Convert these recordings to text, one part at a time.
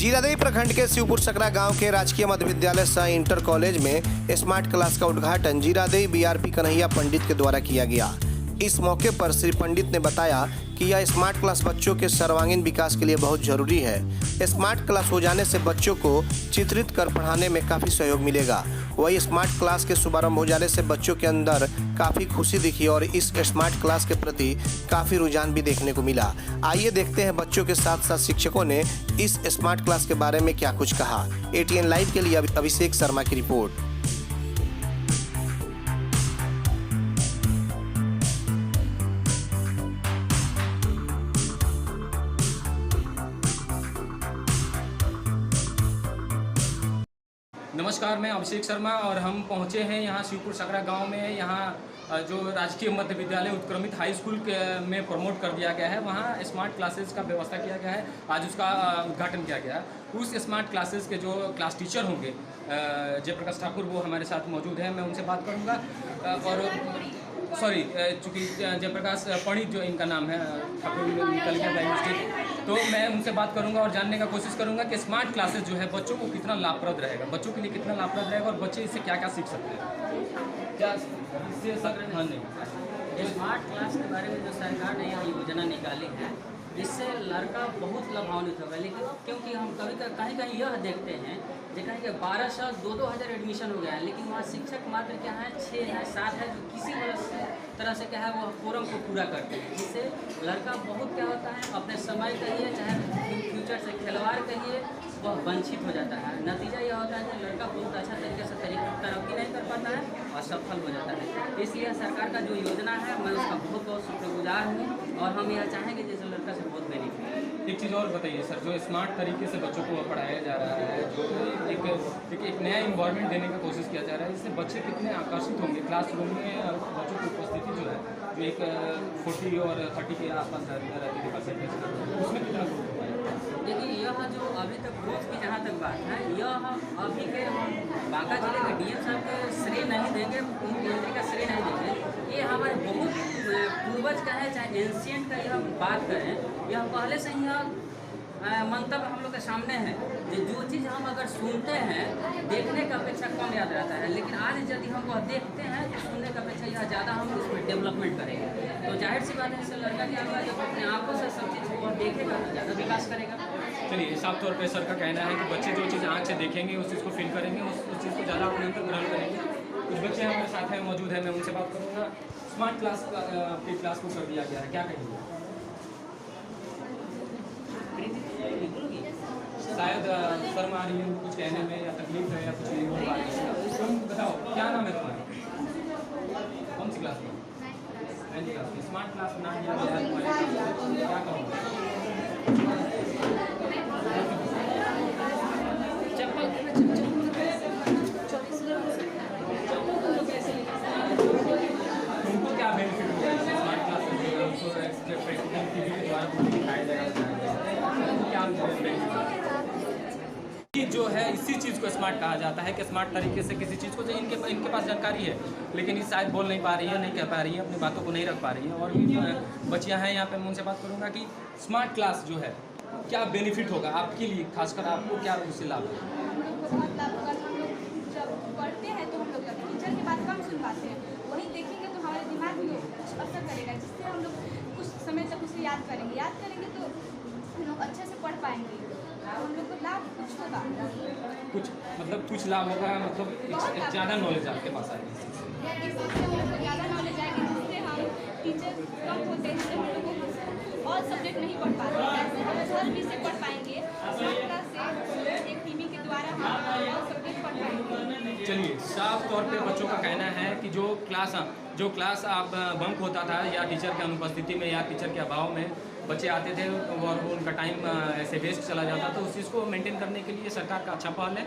जीरादेई प्रखंड के शिवपुर सकरा गांव के राजकीय मध्य विद्यालय सह इंटर कॉलेज में स्मार्ट क्लास का उद्घाटन जीरादेई बीआरपी कन्हैया पंडित के द्वारा किया गया। इस मौके पर श्री पंडित ने बताया कि यह स्मार्ट क्लास बच्चों के सर्वांगीण विकास के लिए बहुत जरूरी है। स्मार्ट क्लास हो जाने से बच्चों को चित्रित कर पढ़ाने में काफ़ी सहयोग मिलेगा। वही स्मार्ट क्लास के शुभारंभ हो जाने से बच्चों के अंदर काफ़ी खुशी दिखी और इस स्मार्ट क्लास के प्रति काफ़ी रुझान भी देखने को मिला। आइए देखते हैं बच्चों के साथ साथ शिक्षकों ने इस स्मार्ट क्लास के बारे में क्या कुछ कहा। ATN लाइव के लिए अभिषेक शर्मा की रिपोर्ट। नमस्कार, मैं अभिषेक शर्मा और हम पहुंचे हैं यहाँ शिवपुर सकरा गांव में। यहाँ जो राजकीय मध्य विद्यालय उत्क्रमित हाई स्कूल में प्रमोट कर दिया गया है, वहाँ स्मार्ट क्लासेस का व्यवस्था किया गया है। आज उसका उद्घाटन किया गया। उस स्मार्ट क्लासेस के जो क्लास टीचर होंगे जयप्रकाश ठाकुर, वो हमारे साथ मौजूद हैं। मैं उनसे बात करूँगा। और चूँकि जयप्रकाश पंडित जो इनका नाम है, ठाकुर निकल गया बाय मिस्टेक, तो मैं उनसे बात करूंगा और जानने का कोशिश करूंगा कि स्मार्ट क्लासेस जो है बच्चों को कितना लाभप्रद रहेगा, बच्चों के लिए कितना लाभप्रद रहेगा और बच्चे इससे क्या क्या सीख सकते हैं। क्या इससे हाँ नहीं स्मार्ट क्लास के बारे में जो सरकार ने यह योजना निकाली है, इससे लड़का बहुत लाभान्वित होगा। लेकिन क्योंकि हम कहीं कहीं यह देखते हैं कि कहीं कि 1200 2-2 हज़ार एडमिशन हो गया है, लेकिन वहाँ शिक्षक मात्र क्या है 6 है 7 है, जो किसी तरह से क्या है वो फोरम को पूरा करते हैं। जिससे लड़का बहुत क्या होता है अपने समय कहिए चाहे फ्यूचर से खिलवाड़ कहिए, वह वंचित हो जाता है। नतीजा यह होता है कि लड़का बहुत अच्छा तरीके से तरक्की नहीं कर पाता है और सफल हो जाता है। इसलिए सरकार का जो योजना है, मैं उसका बहुत बहुत शुक्रगुजार हूँ और हम यह चाहेंगे जैसे लड़का से बहुत बेनिफिट। एक चीज़ और बताइए सर, जो स्मार्ट तरीके से बच्चों को पढ़ाया जा रहा है, जो एक नया इन्वायरमेंट देने का कोशिश किया जा रहा है, इससे बच्चे कितने आकर्षित होंगे। क्लासरूम में बच्चों की उपस्थिति जो है, जो एक 40 और 30 के आसपास रहती है परसेंटेज, उसमें कितना ग्रोथ होगा। देखिए, यह जो अभी तक ग्रोथ की जहाँ तक बात है, यह अभी के बांका जिले के DM साहब के श्रेय नहीं देंगे, मुख्यमंत्री का श्रेय नहीं देंगे। ये हमारे बहुत पूर्वज का है, चाहे एंशियंट का यह बात करें, यह पहले से ही यह मंतव्य हम लोग के सामने है। जो चीज़ हम अगर सुनते हैं, देखने की अपेक्षा कम याद रहता है, लेकिन आज यदि हम वह देखते हैं तो सुनने की अपेक्षा यह ज़्यादा हम उसमें डेवलपमेंट करेंगे। तो जाहिर सी बात है, इससे लड़का क्या होगा, जब अपने आंखों से सब चीज़ को देखेगा तो ज़्यादा विकास करेगा। चलिए, साफ तौर पे सर का कहना है कि बच्चे जो चीज़ आँख से देखेंगे उस चीज़ को फील करेंगे, उस चीज़ को ज़्यादा अपने अंदर ग्रहण करेंगे। कुछ बच्चे हमारे साथ हैं, मौजूद है, मैं उनसे बात करूँगा। स्मार्ट क्लास की क्लास को कर दिया गया है, क्या कहेंगे। शायद शर्म आ रही है कुछ कहने में, या तकलीफ है, या कुछ नहीं हो पा रही है। तुम बताओ, क्या नाम है तुम्हारा, कौन सी क्लास में। 9th क्लास में स्मार्ट क्लास बना दिया गया है तुम्हारे, क्या कहोगे। तुमको क्या बेनिफिट होगा इससे, स्मार्ट क्लास प्रैक्टिकल TV के द्वारा दिखाया जाएगा, क्या बेनिफिट होगा। जो है इसी चीज़ को स्मार्ट कहा जाता है कि स्मार्ट तरीके से किसी चीज़ को, जो इनके पास जानकारी है लेकिन ये शायद बोल नहीं पा रही है, नहीं कह पा रही है, अपनी बातों को नहीं रख पा रही है। और भी बच्चियाँ हैं यहाँ पे, मैं उनसे बात करूँगा कि स्मार्ट क्लास जो है क्या बेनिफिट होगा आपके लिए, खासकर आपको क्या उससे लाभ है। बहुत लाभ होगा। हम लोग जब पढ़ते हैं तो हम लोग टीचर की बात कम सुन पाते हैं, वहीं देखेंगे तो हमारे दिमाग में कुछ असर करेगा, जिससे हम लोग कुछ समय तक उसे याद करेंगे तो हम लोग अच्छे से पढ़ पाएंगे। हम लोग को लाभ कुछ होगा, कुछ लाभ होगा, मतलब ज़्यादा नॉलेज आपके पास आएगी। इससे हम लोग को ज़्यादा नॉलेज आएगी, जिससे हम टीचर कम होते हैं, जिससे हम लोगों को और सब्जेक्ट नहीं पढ़ पाते हैं, हम हर विषय पढ़ पाएंगे। स्मार्ट क्लास से एक टीवी के द्वारा हम और सब्जेक्ट पढ़ पाएंगे। चलिए, साफ तौर पे बच्चों का कहना है कि जो क्लास आप बंक होता था, या टीचर की अनुपस्थिति में या टीचर के अभाव में बच्चे आते थे और उनका टाइम ऐसे वेस्ट चला जाता, तो उस चीज़ को मेंटेन करने के लिए सरकार का अच्छा पहल है।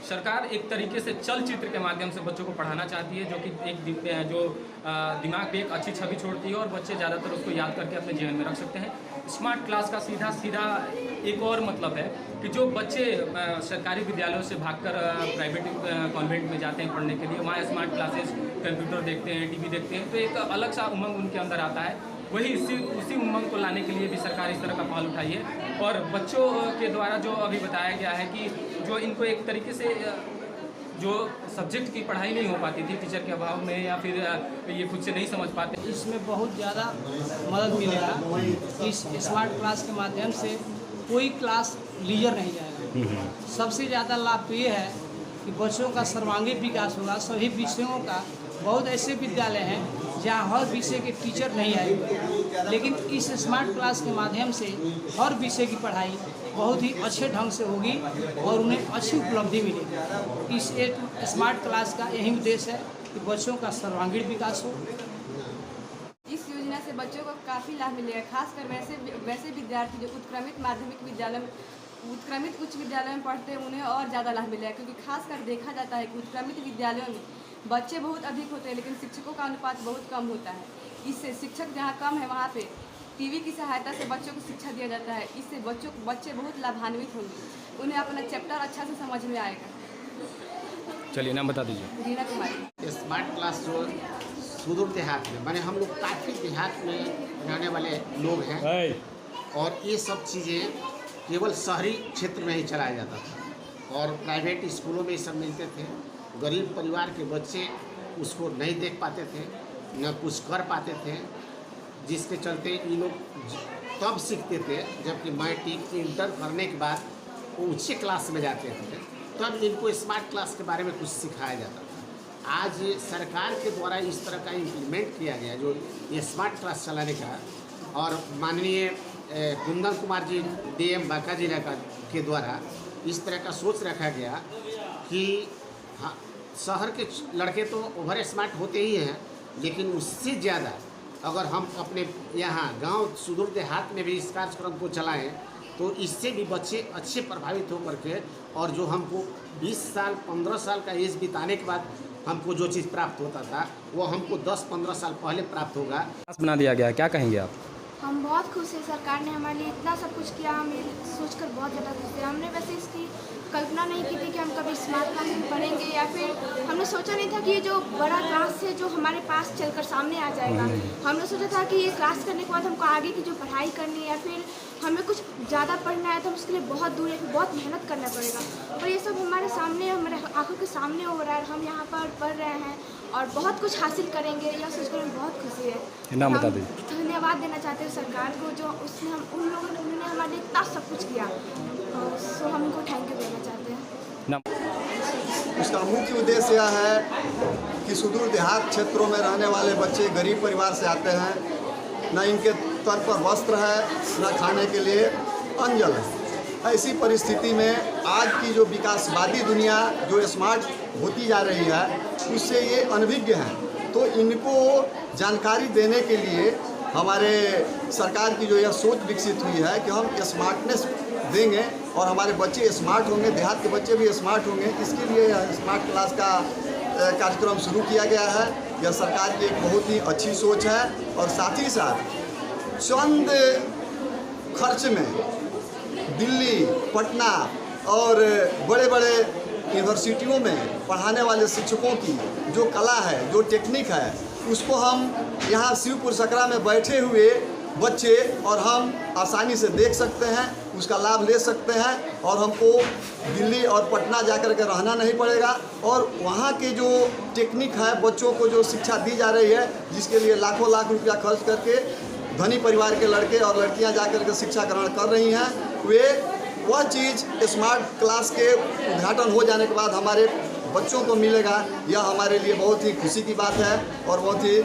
सरकार एक तरीके से चलचित्र के माध्यम से बच्चों को पढ़ाना चाहती है, जो कि दिमाग पे एक अच्छी छवि छोड़ती है और बच्चे ज़्यादातर उसको याद करके अपने जीवन में रख सकते हैं। स्मार्ट क्लास का सीधा एक और मतलब है कि जो बच्चे सरकारी विद्यालयों से भागकर प्राइवेट कॉन्वेंट में जाते हैं पढ़ने के लिए, वहाँ स्मार्ट क्लासेस, कंप्यूटर देखते हैं, TV देखते हैं, तो एक अलग सा उमंग उनके अंदर आता है। वही उसी उमंग को लाने के लिए भी सरकार इस तरह का पहल उठाई है। और बच्चों के द्वारा जो अभी बताया गया है कि जो इनको एक तरीके से जो सब्जेक्ट की पढ़ाई नहीं हो पाती थी टीचर के अभाव में, या फिर ये खुद से नहीं समझ पाते, इसमें बहुत ज़्यादा मदद मिलेगा। इस स्मार्ट क्लास के माध्यम से कोई क्लास लीजर नहीं जाएगा। सबसे ज़्यादा लाभ तो ये है कि बच्चों का सर्वांगीण विकास होगा। सभी विषयों का, बहुत ऐसे विद्यालय हैं जहाँ हर विषय के टीचर नहीं आएंगे, लेकिन इस स्मार्ट क्लास के माध्यम से हर विषय की पढ़ाई बहुत ही अच्छे ढंग से होगी और उन्हें अच्छी उपलब्धि मिलेगी। इस स्मार्ट क्लास का यही उद्देश्य है कि बच्चों का सर्वांगीण विकास हो। इस योजना से बच्चों को काफ़ी लाभ मिलेगा, खासकर वैसे विद्यार्थी जो उत्क्रमित माध्यमिक विद्यालय, उत्क्रमित उच्च विद्यालय में पढ़ते हैं, उन्हें और ज़्यादा लाभ मिलेगा। क्योंकि खासकर देखा जाता है कि उत्क्रमित विद्यालयों में बच्चे बहुत अधिक होते हैं, लेकिन शिक्षकों का अनुपात बहुत कम होता है। इससे शिक्षक जहाँ कम है वहाँ पे टीवी की सहायता से बच्चों को शिक्षा दिया जाता है। इससे बच्चे बहुत लाभान्वित होंगे, उन्हें अपना चैप्टर अच्छा से समझ में आएगा। चलिए नाम बता दीजिए। रीना कुमारी। स्मार्ट क्लास जो सुदूर देहात में, माने हम लोग काफ़ी देहात में रहने वाले लोग हैं और ये सब चीज़ें केवल शहरी क्षेत्र में ही चलाया जाता था और प्राइवेट स्कूलों में ये सब मिलते थे। गरीब परिवार के बच्चे उसको नहीं देख पाते थे, न कुछ कर पाते थे, जिसके चलते ये लोग तब सीखते थे जबकि मैट्रिक इंटर करने के बाद वो उच्च क्लास में जाते थे, तब इनको स्मार्ट क्लास के बारे में कुछ सिखाया जाता था। आज सरकार के द्वारा इस तरह का इम्प्लीमेंट किया गया जो ये स्मार्ट क्लास चलाने का, और माननीय कुंदन कुमार जी DM बांका जिला के द्वारा इस तरह का सोच रखा गया कि हाँ, शहर के लड़के तो ओवर स्मार्ट होते ही हैं, लेकिन उससे ज़्यादा अगर हम अपने यहाँ गांव सुदूर देहात में भी इस कार्यक्रम को चलाएं तो इससे भी बच्चे अच्छे प्रभावित होकर के, और जो हमको 20 साल 15 साल का एज बिताने के बाद हमको जो चीज़ प्राप्त होता था वो हमको 10-15 साल पहले प्राप्त होगा। क्लास बना दिया गया, क्या कहेंगे आप? हम बहुत खुश हैं, सरकार ने हमारे लिए इतना सब कुछ किया, हम ये सोचकर बहुत ज़्यादा खुश हैं। हमने वैसे इसकी कल्पना नहीं की थी कि हम कभी स्मार्ट क्लास में पढ़ेंगे, या फिर हमने सोचा नहीं था कि ये जो बड़ा क्लास है जो हमारे पास चलकर सामने आ जाएगा। हमने सोचा था कि ये क्लास करने के बाद हमको आगे की जो पढ़ाई करनी है या फिर हमें कुछ ज़्यादा पढ़ना है तो हम उसके लिए बहुत दूर है, बहुत मेहनत करना पड़ेगा। और ये सब हमारे सामने, हमारे आंखों के सामने हो रहा है, हम यहाँ पर पढ़ रहे हैं और बहुत कुछ हासिल करेंगे, यह सोचकर हमें बहुत खुशी है। नाम बता दीजिए। धन्यवाद देना चाहते हैं सरकार को, जो उसने उन लोगों ने उन्होंने हमारे लिए इतना सब कुछ किया, सो हम उनको थैंक यू देना चाहते हैं। इसका मुख्य उद्देश्य यह है कि सुदूर देहात क्षेत्रों में रहने वाले बच्चे गरीब परिवार से आते हैं, न इनके तन पर वस्त्र है, न खाने के लिए अन्न जल है। ऐसी परिस्थिति में आज की जो विकासवादी दुनिया जो स्मार्ट होती जा रही है उससे ये अनभिज्ञ हैं। तो इनको जानकारी देने के लिए हमारे सरकार की जो यह सोच विकसित हुई है कि हम स्मार्टनेस देंगे और हमारे बच्चे स्मार्ट होंगे, देहात के बच्चे भी स्मार्ट होंगे। इसके लिए स्मार्ट क्लास का कार्यक्रम शुरू किया गया है। यह सरकार की एक बहुत ही अच्छी सोच है और साथ ही साथ चंद खर्च में दिल्ली, पटना और बड़े बड़े यूनिवर्सिटियों में पढ़ाने वाले शिक्षकों की जो कला है, जो टेक्निक है, उसको हम यहाँ शिवपुर सकरा में बैठे हुए बच्चे और हम आसानी से देख सकते हैं, उसका लाभ ले सकते हैं और हमको दिल्ली और पटना जाकर के रहना नहीं पड़ेगा। और वहाँ के जो टेक्निक है, बच्चों को जो शिक्षा दी जा रही है, जिसके लिए लाखों लाख रुपया खर्च करके धनी परिवार के लड़के और लड़कियाँ जाकर के शिक्षा ग्रहण कर रही हैं, वह चीज़ स्मार्ट क्लास के उद्घाटन हो जाने के बाद हमारे बच्चों को मिलेगा। यह हमारे लिए बहुत ही खुशी की बात है और बहुत ही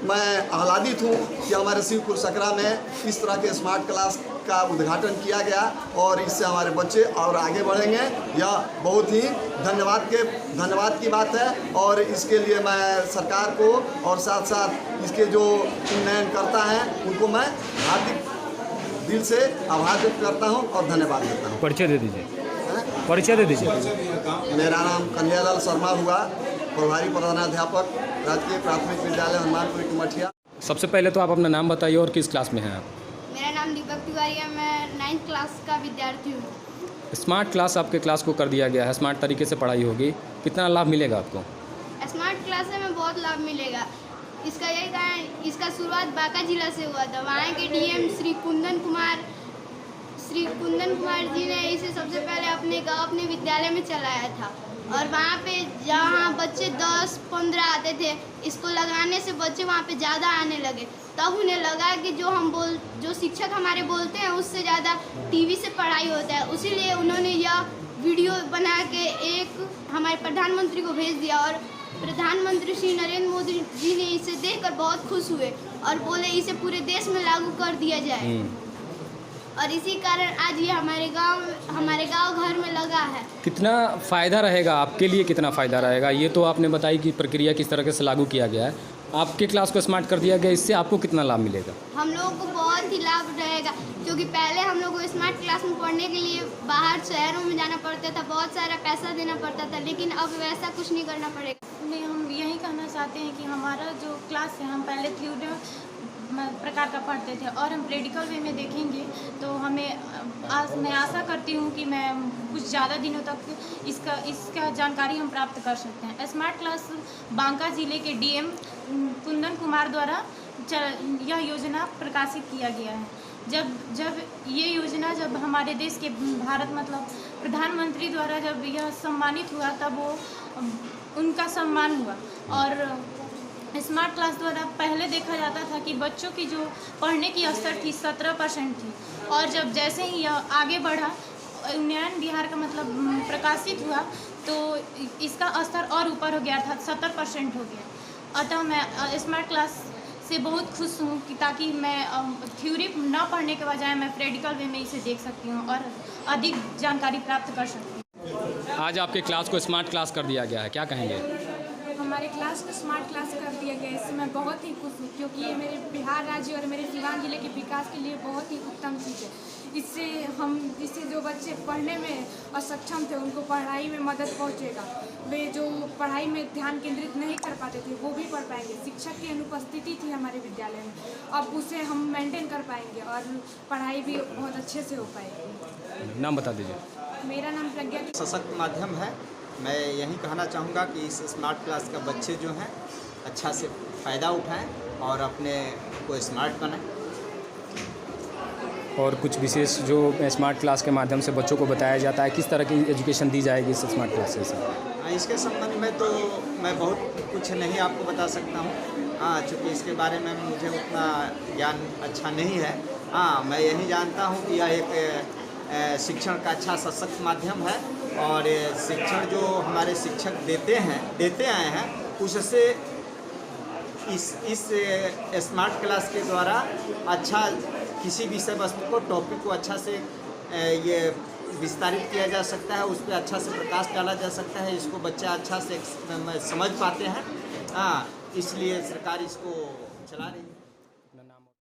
मैं आह्लादित हूँ कि हमारे शिवपुर सकरा में इस तरह के स्मार्ट क्लास का उद्घाटन किया गया और इससे हमारे बच्चे और आगे बढ़ेंगे। यह बहुत ही धन्यवाद की बात है और इसके लिए मैं सरकार को और साथ साथ इसके जो उन्नयनकर्ता हैं उनको मैं हार्दिक दिल से आभार व्यक्त करता हूं और धन्यवाद देता हूं। परिचय दे दीजिए। परिचय दे दीजिए। मेरा नाम कन्हैयालाल शर्मा हुआ, प्रभारी प्रधानाध्यापक, राजकीय प्राथमिक विद्यालय हनुमानपुर की मठिया। सबसे पहले तो आप अपना नाम बताइए और किस क्लास में हैं आप? मेरा नाम दीपक तिवारी है, मैं 9th क्लास का विद्यार्थी हूँ। स्मार्ट क्लास आपके क्लास को कर दिया गया है, स्मार्ट तरीके से पढ़ाई होगी, कितना लाभ मिलेगा आपको? स्मार्ट क्लास से हमें बहुत लाभ मिलेगा। इसका यही कारण, इसका शुरुआत बांका जिला से हुआ था। वहाँ के डीएम श्री कुंदन कुमार जी ने इसे सबसे पहले अपने गाँव अपने विद्यालय में चलाया था। और वहाँ पे जहाँ बच्चे 10-15 आते थे, इसको लगाने से बच्चे वहाँ पे ज़्यादा आने लगे। तब उन्हें लगा कि जो शिक्षक हमारे बोलते हैं उससे ज़्यादा टीवी से पढ़ाई होता है। इसीलिए उन्होंने यह वीडियो बना के एक हमारे प्रधानमंत्री को भेज दिया और प्रधानमंत्री श्री नरेंद्र मोदी जी ने इसे देखकर बहुत खुश हुए और बोले इसे पूरे देश में लागू कर दिया जाए। और इसी कारण आज ये हमारे गांव घर में लगा है। कितना फ़ायदा रहेगा आपके लिए, कितना फ़ायदा रहेगा ये तो आपने बताई कि प्रक्रिया किस तरह से लागू किया गया है। आपके क्लास को स्मार्ट कर दिया गया, इससे आपको कितना लाभ मिलेगा? हम लोगों को बहुत ही लाभ रहेगा, क्योंकि पहले हम लोग को स्मार्ट क्लास में पढ़ने के लिए बाहर शहरों में जाना पड़ता था, बहुत सारा पैसा देना पड़ता था, लेकिन अब वैसा कुछ नहीं करना पड़ेगा। हम यही कहना चाहते हैं कि हमारा जो क्लास है, हम पहले थ्योरी प्रकार का पढ़ते थे और हम प्रैक्टिकल वे में देखेंगे तो मैं आशा करती हूँ कि मैं कुछ ज़्यादा दिनों तक इसका जानकारी हम प्राप्त कर सकते हैं। स्मार्ट क्लास बांका जिले के डीएम कुंदन कुमार द्वारा यह योजना प्रकाशित किया गया है। जब ये योजना जब हमारे देश के भारत प्रधानमंत्री द्वारा जब यह सम्मानित हुआ, तब वो उनका सम्मान हुआ। और स्मार्ट क्लास द्वारा पहले देखा जाता था कि बच्चों की जो पढ़ने की स्तर थी 17% थी, और जैसे ही यह आगे बढ़ा, उन्नयन बिहार का प्रकाशित हुआ, तो इसका स्तर और ऊपर हो गया था, 70% हो गया। अतः मैं स्मार्ट क्लास से बहुत खुश हूँ कि ताकि मैं थ्योरी न पढ़ने के बजाय मैं प्रैक्टिकल वे में इसे देख सकती हूँ और अधिक जानकारी प्राप्त कर सकती हूँ। आज आपके क्लास को स्मार्ट क्लास कर दिया गया है, क्या कहेंगे? हमारे क्लास को स्मार्ट क्लास कर दिया गया, इससे मैं बहुत ही खुश हूँ, क्योंकि ये मेरे बिहार राज्य और मेरे सीवान जिले के विकास के लिए बहुत ही उत्तम चीज़ है। इससे जो बच्चे पढ़ने में असक्षम थे उनको पढ़ाई में मदद पहुँचेगा। वे जो पढ़ाई में ध्यान केंद्रित नहीं कर पाते थे वो भी पढ़ पाएंगे। शिक्षक की अनुपस्थिति थी हमारे विद्यालय में, अब उसे हम मेंटेन कर पाएंगे और पढ़ाई भी बहुत अच्छे से हो पाएगी। नाम बता दीजिए। मेरा नाम प्रज्ञा। सशक्त माध्यम है। मैं यही कहना चाहूँगा कि इस स्मार्ट क्लास का बच्चे जो हैं अच्छा से फ़ायदा उठाएं और अपने को स्मार्ट बनाएं। और कुछ विशेष जो स्मार्ट क्लास के माध्यम से बच्चों को बताया जाता है, किस तरह की एजुकेशन दी जाएगी इस स्मार्ट क्लासेस से? इसके संबंध में तो मैं बहुत कुछ नहीं आपको बता सकता हूँ। चूँकि इसके बारे में मुझे उतना ज्ञान अच्छा नहीं है। मैं यही जानता हूँ कि यह एक शिक्षण का अच्छा सशक्त माध्यम है और शिक्षण जो हमारे शिक्षक देते आए हैं, उससे इस स्मार्ट क्लास के द्वारा अच्छा किसी विषय वस्तु को, टॉपिक को अच्छा से ये विस्तारित किया जा सकता है, उस पर अच्छा से प्रकाश डाला जा सकता है, इसको बच्चा अच्छा से समझ पाते हैं। इसलिए सरकार इसको चला रही है।